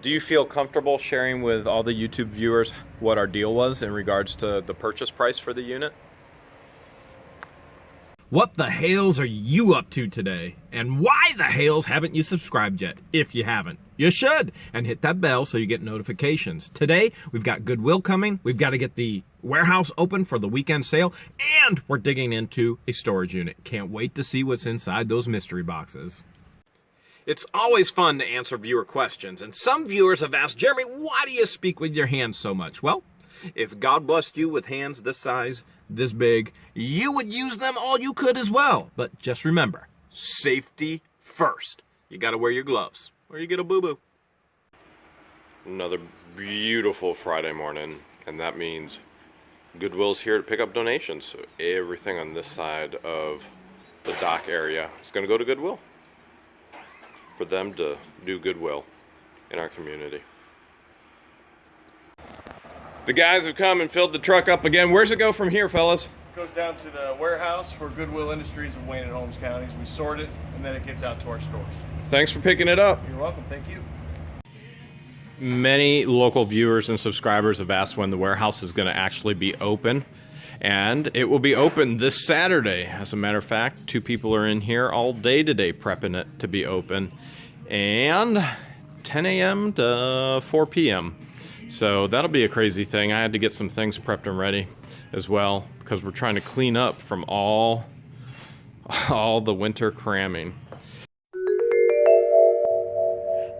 Do you feel comfortable sharing with all the YouTube viewers what our deal was in regards to the purchase price for the unit? What the Hales are you up to today? And why the Hales haven't you subscribed yet? If you haven't, you should. And hit that bell so you get notifications. Today, we've got Goodwill coming. We've got to get the warehouse open for the weekend sale. And we're digging into a storage unit. Can't wait to see what's inside those mystery boxes. It's always fun to answer viewer questions. And some viewers have asked, Jeremy, why do you speak with your hands so much? Well, if God blessed you with hands this size, this big, you would use them all you could as well. But just remember, safety first. You gotta wear your gloves or you get a boo-boo. Another beautiful Friday morning, and that means Goodwill's here to pick up donations. So everything on this side of the dock area is gonna go to Goodwill for them to do Goodwill in our community. The guys have come and filled the truck up again. Where's it go from here, fellas? It goes down to the warehouse for Goodwill Industries of Wayne and Holmes counties. We sort it, and then it gets out to our stores. Thanks for picking it up. You're welcome. Thank you. Many local viewers and subscribers have asked when the warehouse is going to actually be open. And it will be open this Saturday. As a matter of fact, 2 people are in here all day today prepping it to be open. And 10 a.m. to 4 p.m. So that'll be a crazy thing. I had to get some things prepped and ready as well because we're trying to clean up from all the winter cramming.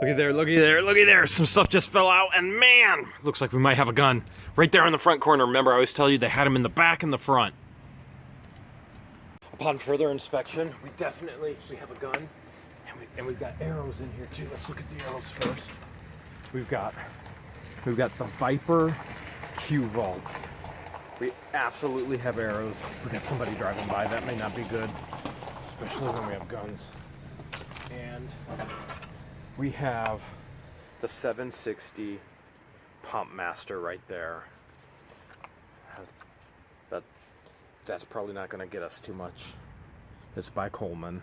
Looky there, looky there, looky there. Some stuff just fell out, and man, looks like we might have a gun. Right there in the front corner. Remember, I always tell you they had them in the back and the front. Upon further inspection, we have a gun, and we've got arrows in here too. Let's look at the arrows first. We've got the Viper Q Vault. We absolutely have arrows. We got somebody driving by. That may not be good, especially when we have guns. And we have the 760 Pump Master right there. That's probably not going to get us too much. It's by Coleman.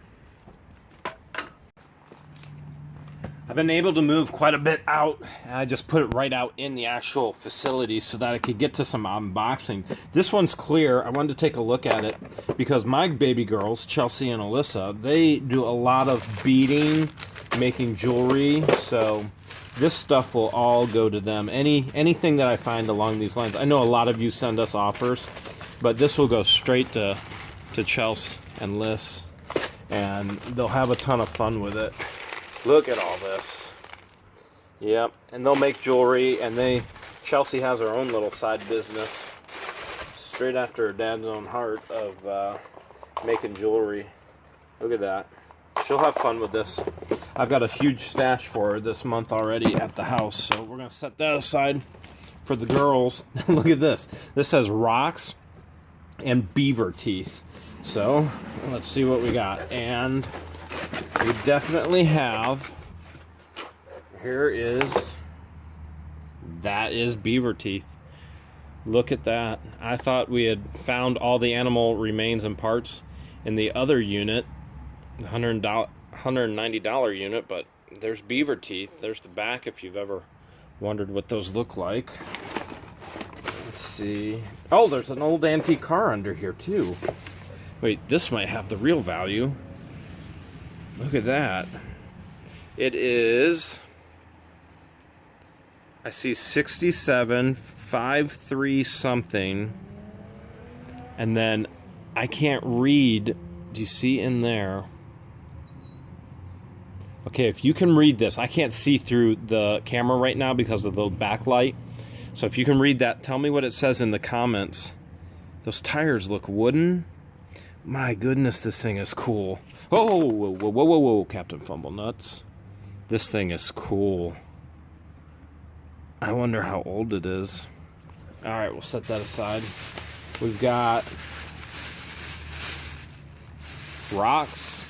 I've been able to move quite a bit out, and I just put it right out in the actual facility so that I could get to some unboxing. This one's clear. I wanted to take a look at it because my baby girls, Chelsea and Alyssa, they do a lot of beading, making jewelry, so this stuff will all go to them. Anything that I find along these lines. I know a lot of you send us offers, but this will go straight to Chelsea and Liz, and they'll have a ton of fun with it. Look at all this. Yep, and they'll make jewelry, and Chelsea has her own little side business straight after her dad's own heart of making jewelry. Look at that. She'll have fun with this. I've got a huge stash for her this month already at the house, so we're going to set that aside for the girls. Look at this. This has rocks and beaver teeth. So, let's see what we got. And we definitely have, that is beaver teeth. Look at that. I thought we had found all the animal remains and parts in the other unit, the $190 unit, but there's beaver teeth. There's the back if you've ever wondered what those look like. Let's see. Oh, there's an old antique car under here too. Wait, this might have the real value. Look at that. It is, I see 67, 53 something, and then I can't read. Do you see in there? Okay, if you can read this, I can't see through the camera right now because of the backlight. So if you can read that, tell me what it says in the comments. Those tires look wooden. My goodness, this thing is cool. Oh, whoa, whoa, whoa, whoa, whoa, Captain Fumble Nuts. This thing is cool. I wonder how old it is. Alright, we'll set that aside. We've got rocks.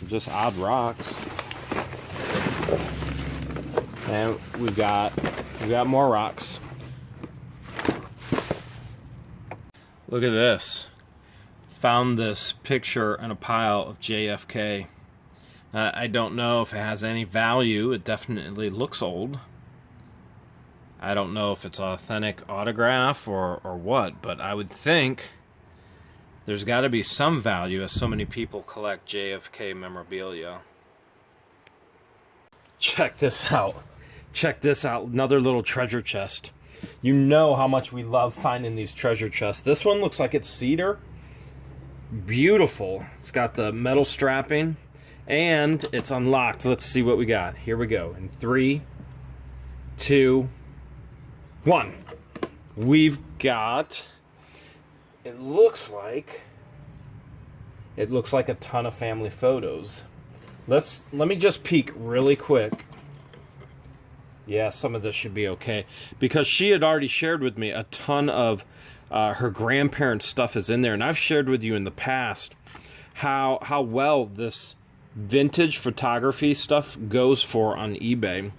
Just odd rocks. And we've got more rocks. Look at this. Found this picture in a pile of JFK. I don't know if it has any value. It definitely looks old. I don't know if it's authentic autograph or what, but I would think there's got to be some value as so many people collect JFK memorabilia. Check this out. Check this out. Another little treasure chest. You know how much we love finding these treasure chests. This one looks like it's cedar. Beautiful. It's got the metal strapping and it's unlocked. Let's see what we got. Here we go. In 3, 2, 1. We've got, it looks like a ton of family photos. Let me just peek really quick. Yeah, some of this should be okay, because she had already shared with me a ton of her grandparents' stuff is in there, and I've shared with you in the past how well this vintage photography stuff goes for on eBay.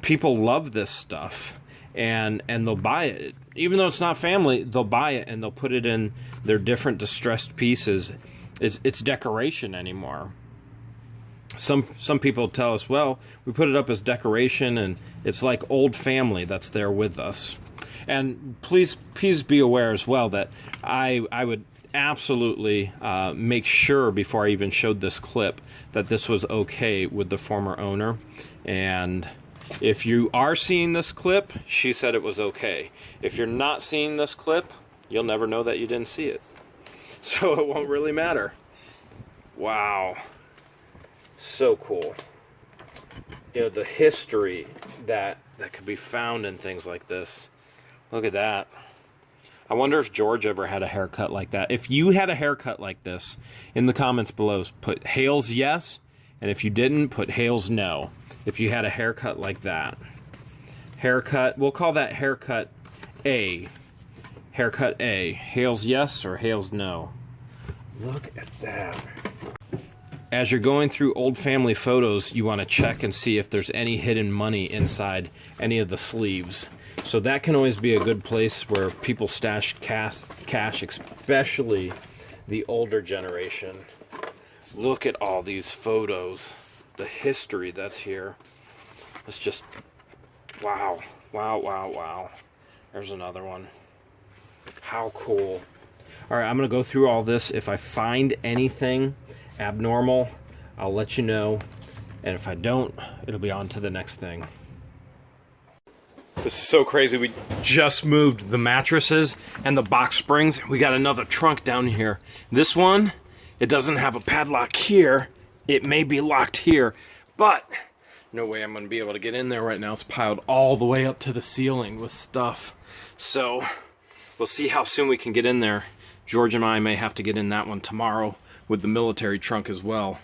People love this stuff, and they'll buy it. Even though it's not family, they'll buy it and they'll put it in their different distressed pieces. It's decoration anymore. Some people tell us, well, we put it up as decoration and it's like old family that's there with us. And please be aware as well that I would absolutely make sure before I even showed this clip that this was okay with the former owner. And if you are seeing this clip, she said it was okay. If you're not seeing this clip, you'll never know that you didn't see it. So it won't really matter. Wow. So cool. You know, the history that could be found in things like this. Look at that. I wonder if George ever had a haircut like that. If you had a haircut like this, in the comments below, put Hales yes, and if you didn't, put Hales no. If you had a haircut like that. Haircut, we'll call that haircut A. Haircut A. Hales yes or Hales no. Look at that. As you're going through old family photos, you want to check and see if there's any hidden money inside any of the sleeves. So that can always be a good place where people stash cash, especially the older generation. Look at all these photos. The history that's here. It's just, wow. Wow, wow, wow. There's another one. How cool. Alright, I'm going to go through all this. If I find anything abnormal, I'll let you know, and if I don't, it'll be on to the next thing. This is so crazy. We just moved the mattresses and the box springs. We got another trunk down here. This one, it doesn't have a padlock here. It may be locked here, but no way I'm going to be able to get in there right now. It's piled all the way up to the ceiling with stuff. So we'll see how soon we can get in there. George and I may have to get in that one tomorrow with the military trunk as well.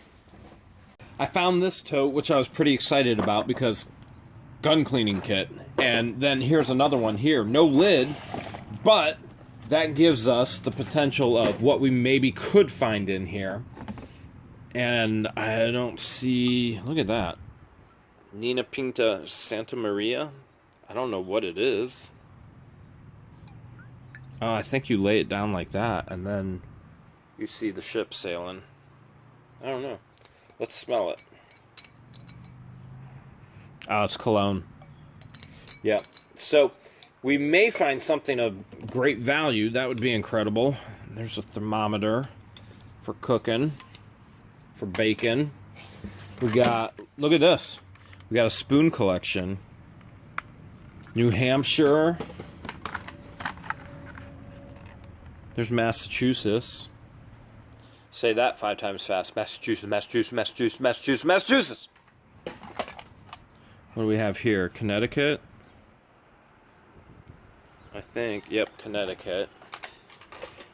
I found this tote, which I was pretty excited about because gun cleaning kit. And then here's another one here. No lid, but that gives us the potential of what we maybe could find in here. And I don't see... Look at that. Nina Pinta Santa Maria. I don't know what it is. Oh, I think you lay it down like that, and then you see the ship sailing. I don't know. Let's smell it. Oh, it's cologne. Yeah. So, we may find something of great value. That would be incredible. There's a thermometer for cooking, for bacon. We got, look at this. We got a spoon collection. New Hampshire. There's Massachusetts. Say that 5 times fast. Massachusetts, Massachusetts, Massachusetts, Massachusetts, Massachusetts. What do we have here? Connecticut? I think. Yep, Connecticut.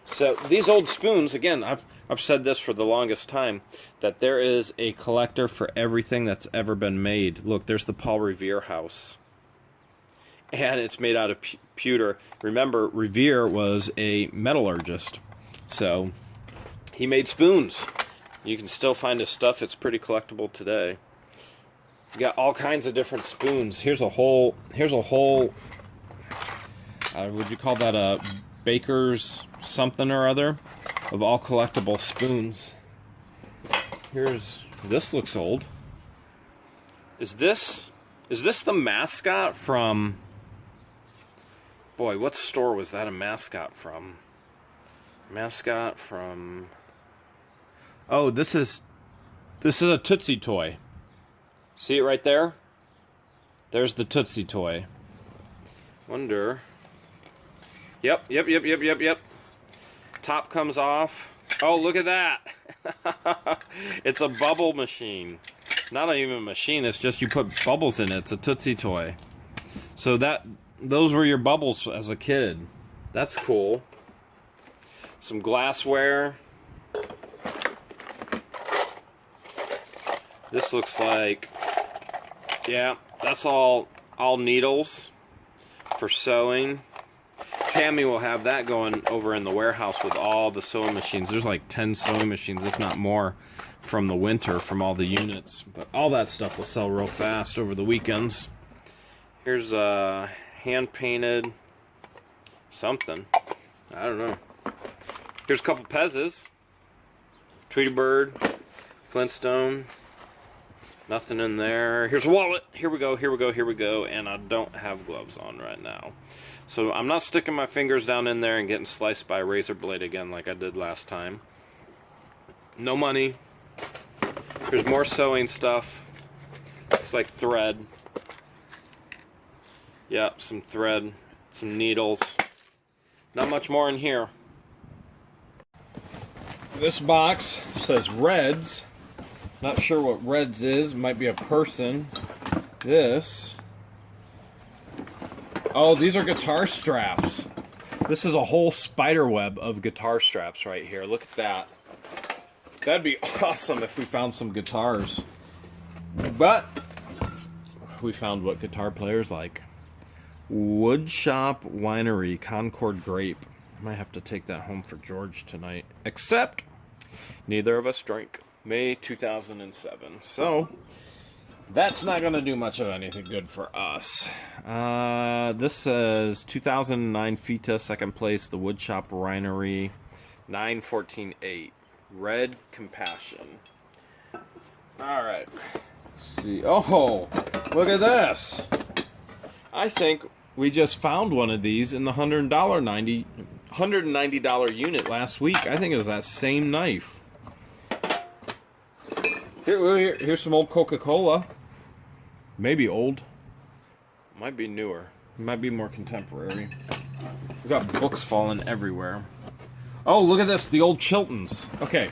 So these old spoons, again, I've said this for the longest time, that there is a collector for everything that's ever been made. Look, there's the Paul Revere house. And it's made out of pewter. Remember, Revere was a metallurgist. So, he made spoons. You can still find his stuff. It's pretty collectible today. You got all kinds of different spoons. Here's a whole, would you call that a baker's something or other? Of all collectible spoons. Here's This looks old. Is this the mascot from... Boy, what store was that a mascot from? Mascot from... Oh, this is a Tootsie toy. See it right there? There's the Tootsie toy. Wonder... Yep. Top comes off. Oh, look at that. It's a bubble machine. Not even a machine, it's just you put bubbles in it. It's a Tootsie toy. So those were your bubbles as a kid. That's cool. Some glassware. This looks like, yeah, that's all needles for sewing. Tammy will have that going over in the warehouse with all the sewing machines. There's like 10 sewing machines, if not more, from the winter, from all the units. But all that stuff will sell real fast over the weekends. Here's a hand-painted something. I don't know. Here's a couple Pezzes. Tweety Bird, Flintstone. Nothing in there. Here's a wallet. Here we go. And I don't have gloves on right now. So I'm not sticking my fingers down in there and getting sliced by a razor blade again like I did last time. No money. There's more sewing stuff. Looks like thread. Yep, some thread, some needles. Not much more in here. This box says Reds. Not sure what Reds is. Might be a person. This. Oh, these are guitar straps. This is a whole spider web of guitar straps right here. Look at that. That'd be awesome if we found some guitars. But we found what guitar players like. Woodshop Winery Concord Grape. I might have to take that home for George tonight. Except neither of us drank. May 2007. So that's not going to do much of anything good for us. This says 2009 FITA, second place, the Woodshop Winery, 914.8. Red Compassion. Alright. Let's see. Oh, look at this. I think we just found one of these in the $190 unit last week. I think it was that same knife. Here's some old Coca-Cola. Maybe old. Might be newer. Might be more contemporary. We've got books falling everywhere. Oh, look at this. The old Chiltons. Okay.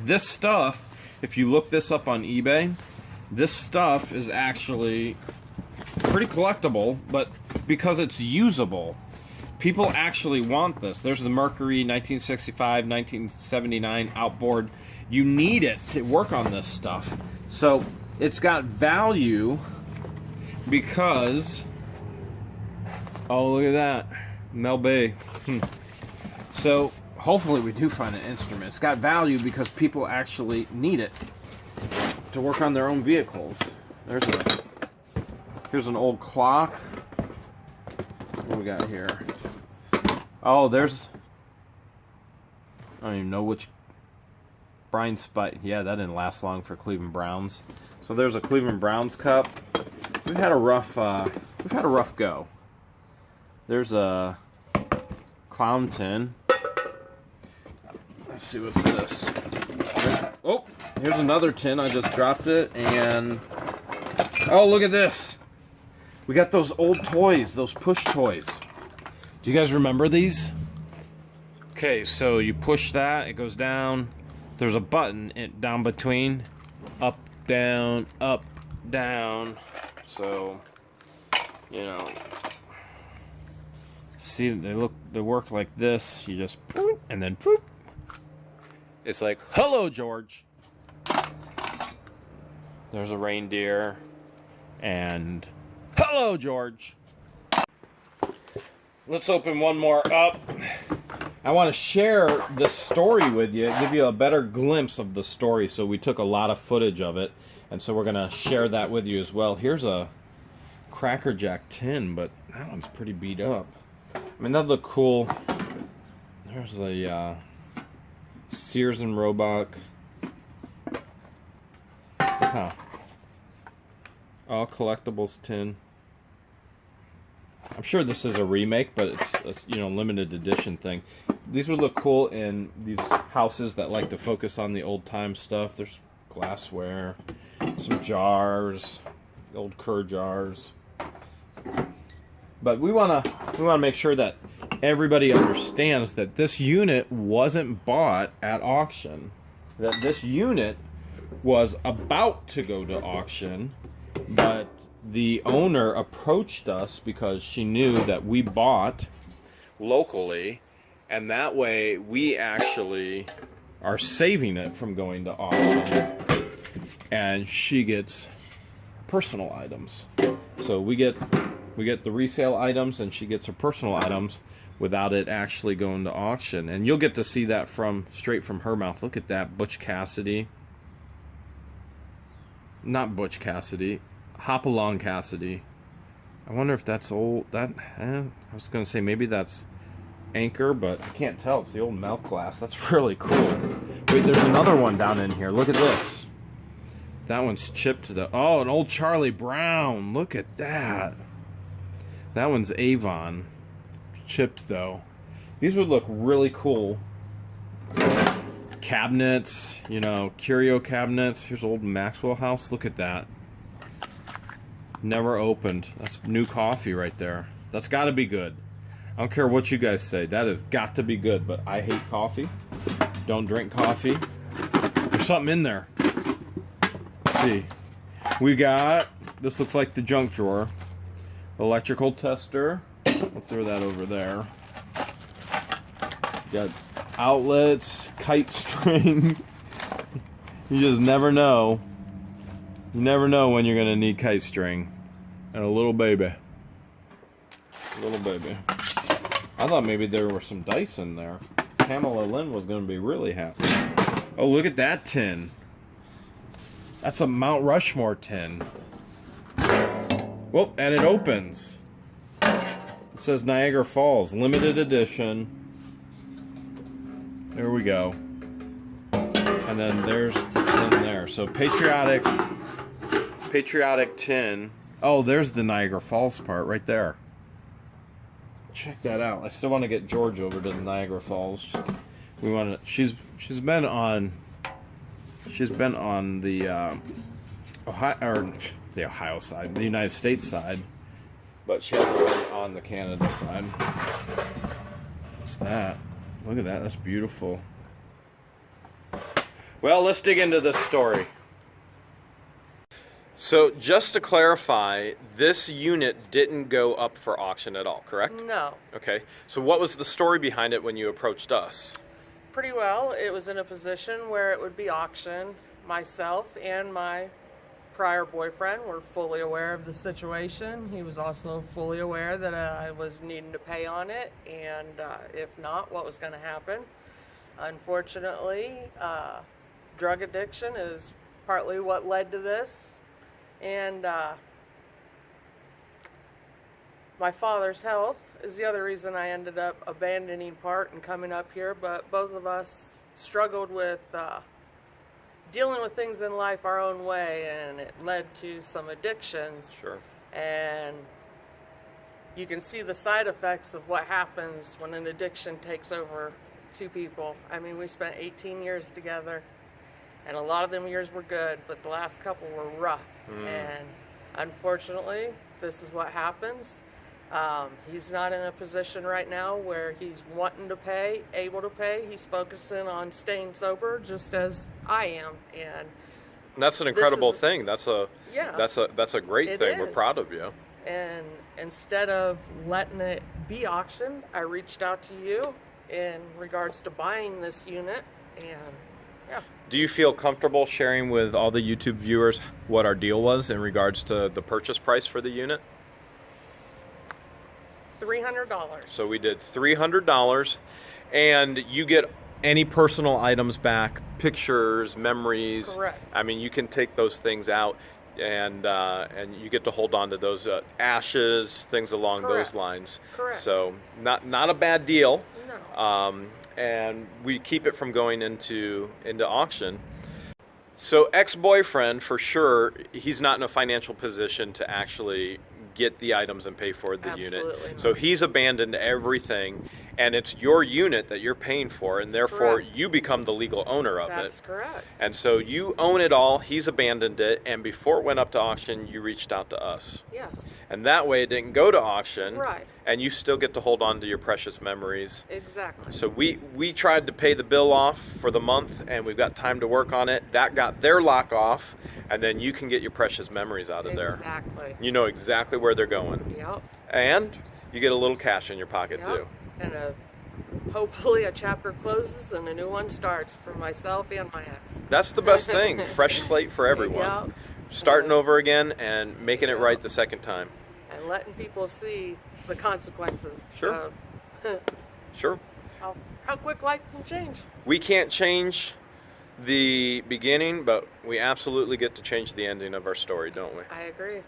This stuff, if you look this up on eBay, this stuff is actually pretty collectible, but because it's usable, people actually want this. There's the Mercury 1965, 1979 outboard. You need it to work on this stuff. So it's got value because... Oh, look at that. Mel Bay. So hopefully we do find an instrument. It's got value because people actually need it to work on their own vehicles. Here's an old clock. What do we got here? Oh, there's... I don't even know which... Brian Spite. Yeah, that didn't last long for Cleveland Browns. So there's a Cleveland Browns cup. We've had a rough go. There's a clown tin. Let's see, what's this? Oh, here's another tin. I just dropped it, and oh, look at this. We got those old toys, those push toys. Do you guys remember these? Okay, so you push that, it goes down. There's a button down between, up, down, up, down. So, you know, see, they work like this. You just poop, and then poop. It's like, hello, George. There's a reindeer, and hello, George. Let's open one more up. I want to share this story with you, give you a better glimpse of the story. So we took a lot of footage of it, and so we're going to share that with you as well. Here's a Cracker Jack tin, but that one's pretty beat up. I mean, that'd look cool. There's a Sears and Roebuck Huh. All collectibles tin. I'm sure this is a remake, but it's a, limited edition thing. These would look cool in these houses that like to focus on the old time stuff. There's glassware, some jars, old cur jars. But we wanna make sure that everybody understands that this unit wasn't bought at auction. That this unit was about to go to auction, but the owner approached us because she knew that we bought locally, and that way we actually are saving it from going to auction, and she gets personal items. So we get the resale items, and she gets her personal items without it actually going to auction. And you'll get to see that straight from her mouth. Look at that, Butch Cassidy. Not Butch Cassidy. Hop Along Cassidy. I wonder if that's old. I was going to say maybe that's Anchor, but I can't tell. It's the old milk glass. That's really cool. Wait, there's another one down in here. Look at this. That one's chipped to the... Oh, an old Charlie Brown. Look at that. That one's Avon. Chipped, though. These would look really cool. Cabinets, curio cabinets. Here's old Maxwell House. Look at that. Never opened. That's new coffee right there. That's got to be good. I don't care what you guys say. That has got to be good, but I hate coffee. Don't drink coffee. There's something in there. Let's see. We got, this looks like the junk drawer. Electrical tester. I'll throw that over there. Got outlets, kite string. You just never know. You never know when you're going to need kite string. And a little baby. Little baby. I thought maybe there were some dice in there. Pamela Lynn was going to be really happy. Oh, look at that tin. That's a Mount Rushmore tin. Whoop, and it opens. It says Niagara Falls, limited edition. There we go. And then there's tin there. So patriotic tin. Oh, there's the Niagara Falls part right there. Check that out. I still want to get George over to the Niagara Falls. We want to. She's been on the Ohio side, the United States side, but she hasn't been on the Canada side. What's that? Look at that. That's beautiful. Well, let's dig into this story. So, just to clarify, this unit didn't go up for auction at all, correct? No. Okay. So, what was the story behind it when you approached us? Pretty well. It was in a position where it would be auctioned. Myself and my prior boyfriend were fully aware of the situation. He was also fully aware that I was needing to pay on it, and if not, what was going to happen. Unfortunately, drug addiction is partly what led to this. And my father's health is the other reason I ended up abandoning part and coming up here. But both of us struggled with dealing with things in life our own way, and it led to some addictions. Sure. And you can see the side effects of what happens when an addiction takes over two people. I mean, we spent 18 years together. And a lot of them years were good, but the last couple were rough. And unfortunately, this is what happens. He's not in a position right now where he's wanting to pay, able to pay. He's focusing on staying sober, just as I am. And that's an incredible thing. That's a great thing. Is. We're proud of you. And instead of letting it be auctioned, I reached out to you in regards to buying this unit, and yeah. Do you feel comfortable sharing with all the YouTube viewers what our deal was in regards to the purchase price for the unit? $300. So we did $300, and you get any personal items back, pictures, memories. Correct. I mean, you can take those things out, and you get to hold on to those ashes, things along Correct. those lines. Correct. So not a bad deal. No. And we keep it from going into auction. So ex-boyfriend, for sure, he's not in a financial position to actually get the items and pay for the unit. Absolutely. So he's abandoned everything, and it's your unit that you're paying for, and therefore Correct. you become the legal owner of That's it. correct. And so you own it all, he's abandoned it, and before it went up to auction, you reached out to us. Yes. And that way it didn't go to auction, Right. and you still get to hold on to your precious memories. Exactly. So we tried to pay the bill off for the month, and we've got time to work on it. That got their lock off, and then you can get your precious memories out of there. Exactly. You know exactly where they're going. Yep. And you get a little cash in your pocket, Yep. too. And hopefully a chapter closes and a new one starts for myself and my ex. That's the best thing. Fresh slate for everyone. Yep. Starting over again and making it right the second time. And letting people see the consequences Sure. of Sure. how quick life can change. We can't change the beginning, but we absolutely get to change the ending of our story, don't we? I agree.